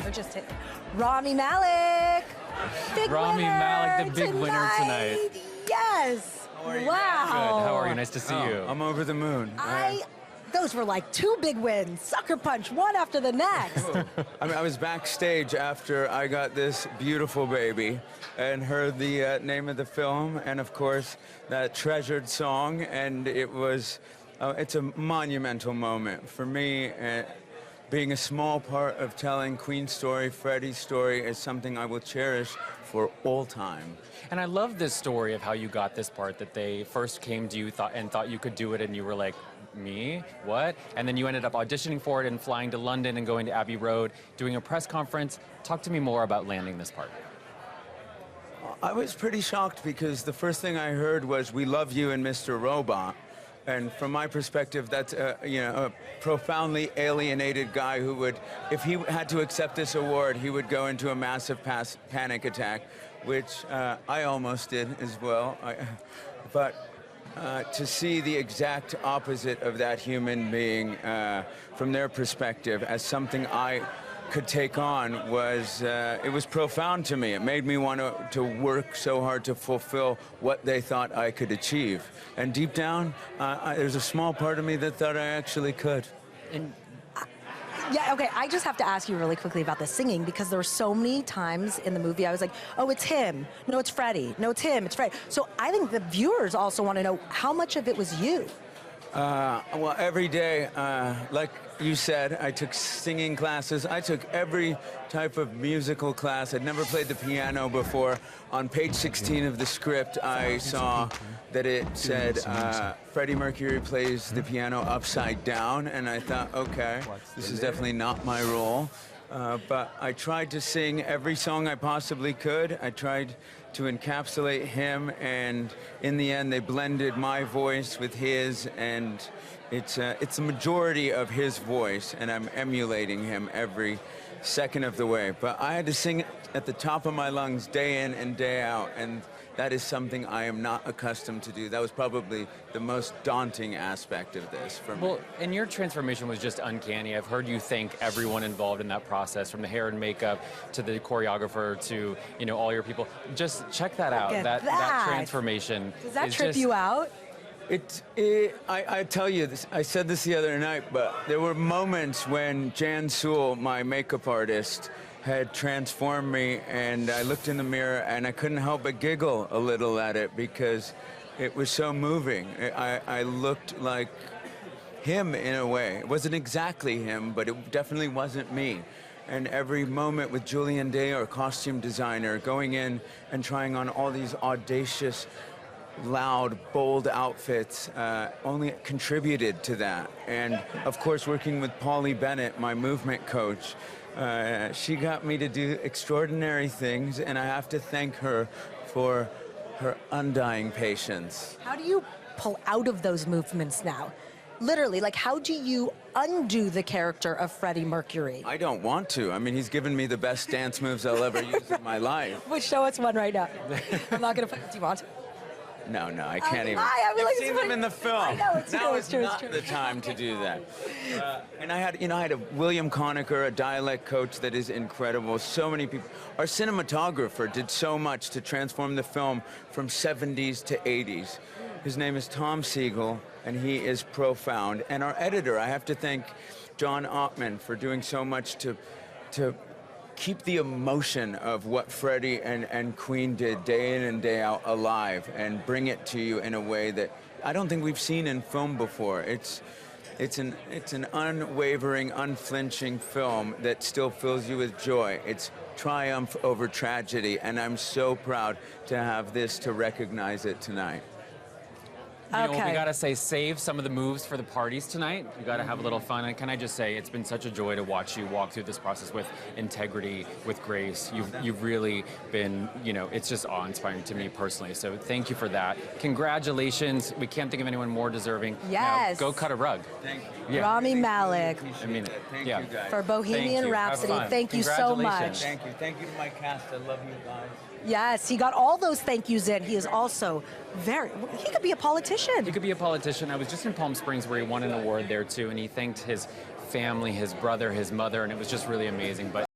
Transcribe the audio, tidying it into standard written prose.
Or just hit Rami Malek. Rami Malek, the big winner tonight. Yes. How are you? Wow. Good. How are you? Nice to see you. I'm over the moon. Those were like two big wins. Sucker punch, one after the next. I was backstage after I got this beautiful baby and heard the name of the film and, of course, that treasured song. And it was, it's a monumental moment for me. Being a small part of telling Queen's story, Freddie's story, is something I will cherish for all time. And I love this story of how you got this part, that they first came to you thought you could do it, and you were like, me? What? And then you ended up auditioning for it and flying to London and going to Abbey Road, doing a press conference. Talk to me more about landing this part. I was pretty shocked because the first thing I heard was, "We love you" and "Mr. Robot." And from my perspective, that's a profoundly alienated guy who would, if he had to accept this award, he would go into a massive panic attack, which I almost did as well. But to see the exact opposite of that human being from their perspective as something I could take on was, it was profound to me. It made me want to work so hard to fulfill what they thought I could achieve. And deep down, there's a small part of me that thought I actually could. And Yeah, okay, I just have to ask you really quickly about the singing, because there were so many times in the movie I was like, oh, it's him. No, it's Freddie. No, it's him. It's Freddie. So I think the viewers also want to know how much of it was you. Well, every day, like you said, I took singing classes. I took every type of musical class. I'd never played the piano before. On page 16 of the script, I saw that it said, Freddie Mercury plays the piano upside down, and I thought, okay, this is definitely not my role. But I tried to sing every song I possibly could. I tried to encapsulate him, and in the end, they blended my voice with his, and it's a majority of his voice, and I'm emulating him every second of the way. But I had to sing at the top of my lungs day in and day out, and that is something I am not accustomed to do. That was probably the most daunting aspect of this for me. well, and your transformation was just uncanny. I've heard you thank everyone involved in that process, from the hair and makeup to the choreographer to all your people. Just check that out. at That that. transformation. Does that is trip just, you out? I tell you this, I said this the other night, but there were moments when Jan Sewell, my makeup artist, had transformed me, and I looked in the mirror and I couldn't help but giggle a little at it because it was so moving. I looked like him in a way. It wasn't exactly him, but it definitely wasn't me. And every moment with Julian Day, our costume designer, going in and trying on all these audacious, loud, bold outfits only contributed to that. And of course, working with Polly Bennett, my movement coach, she got me to do extraordinary things, and I have to thank her for her undying patience. How do you pull out of those movements now? Literally, like, how do you undo the character of Freddie Mercury? I don't want to. I mean, he's given me the best dance moves I'll ever use in my life. Well, show us one right now. I'm not going to. Do you want to? No, I can't even. I've seen them in the film. I know, it's now true, is it's true, it's not true. the time to do that. And I had a William Conacher, a dialect coach that is incredible. So many people. Our cinematographer did so much to transform the film from 70s to 80s. His name is Tom Siegel, and he is profound. And our editor, I have to thank John Ottman for doing so much to keep the emotion of what Freddie and Queen did day in and day out alive, and bring it to you in a way that I don't think we've seen in film before. It's an unwavering, unflinching film that still fills you with joy. It's triumph over tragedy, and I'm so proud to have this to recognize it tonight. We gotta say, save some of the moves for the parties tonight. You gotta have a little fun. And can I just say, it's been such a joy to watch you walk through this process with integrity, with grace. You've really been, it's just awe-inspiring to me personally. So thank you for that. Congratulations. We can't think of anyone more deserving. Yes. Now, go cut a rug. Thank you. Yeah. Rami Malek I mean, Thank yeah. you, guys. for Bohemian Have Rhapsody. fun. Thank you so much. Congratulations. Thank you. Thank you to my cast. I love you guys. Yes, he got all those thank yous in. He is also he could be a politician. He could be a politician. I was just in Palm Springs where he won an award there too, and he thanked his family, his brother, his mother, and it was just really amazing. But